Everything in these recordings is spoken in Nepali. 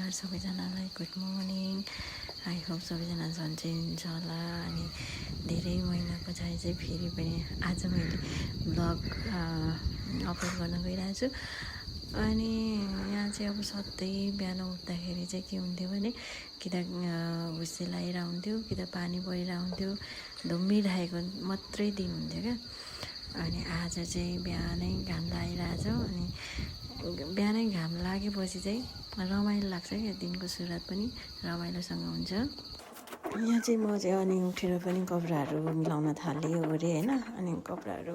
नमस्कार सबैजनालाई गुड मर्निङ आई होप सबैजना सन्चै हुन्छ होला अनि धेरै महिनाको चाहिँ फेरि पनि आज मैले ब्लग अपलोड गर्न गइरहेको छु अनि यहाँ चाहिँ अब सधैँ बिहान उठ्दाखेरि चाहिँ के हुन्थ्यो भने कि त हुस्से लगाएर हुन्थ्यो कि त पानी परिरहेको हुन्थ्यो धुम्मिरहेको मात्रै दिन हुन्थ्यो क्या अनि आज चाहिँ बिहानै घाम लागिरहेछ अनि बिहानै घाम लागेपछि चाहिँ रमाइलो लाग्छ क्या दिनको सुरुवात पनि रमाइलोसँग हुन्छ यहाँ चाहिँ म चाहिँ अनि उठेर पनि कपडाहरू मिलाउन थालेँ ओरेँ होइन अनि कपडाहरू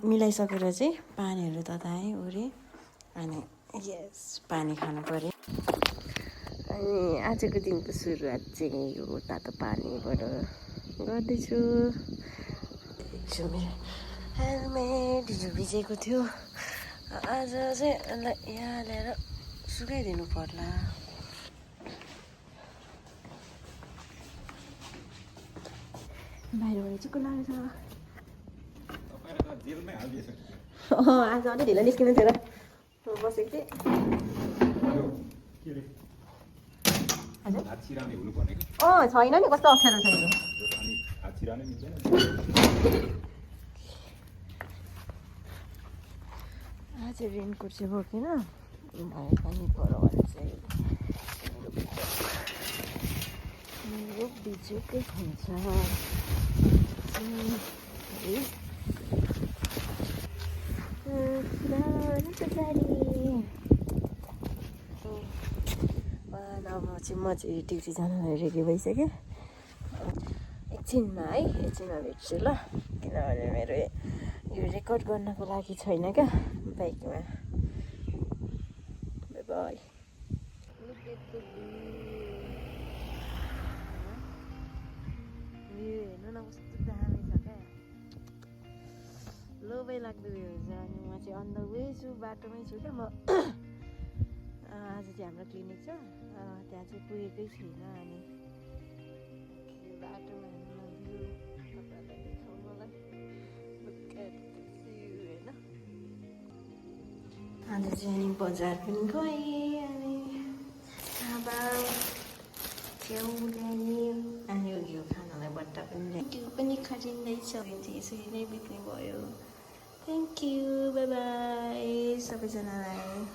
मिलाइसकेर चाहिँ पानीहरू तताएँ ओरेँ अनि यस पानी खानु पऱ्यो अनि आजको दिनको सुरुवात चाहिँ यो तातो पानीबाट गर्दैछु मेरो हेलमेट हिजो भिजेको थियो आज चाहिँ यसलाई यहाँ ल्याएर सुकाइदिनु पर्ला बाहिरबाट चिक्को लागेछ आज अलिक ढिलो निस्किनु थियो र बसेको थिएँ छैन नि कस्तो अप्ठ्यारो छ आज रेनकोट चाहिँ बोकेन भए पनि पऱ्यो चाहिँ मेरो बिजुकै हुन्छ अब चाहिँ म चाहिँ ड्युटी जानलाई रेडी भइसकेँ एकछिनमा भेट्छु ल किनभने मेरो यो रेकर्ड गर्नको लागि छैन क्या बाइकमा बाई बाई हेर्नु न कस्तो दामी छ क्या लोभै लाग्दो उयो हुन्छ अनि म चाहिँ अन द वे छु बाटोमै छु क्या म आज चाहिँ हाम्रो क्लिनिक छ त्यहाँ चाहिँ पुगेकै छुइनँ अनि बाटोमा हेर्नु तपाईँहरूलाई देखाउनुलाई होइन आज चाहिँ अनि बजार पनि गएँ अनि च्याउ ल्याएँ अनि यो खानालाई बट्टा पनि ल्याएँ त्यो पनि खरिँदैछ चाहिँ यसरी नै बिक्री भयो थ्याङ्क यू बाई बाई सबैजनालाई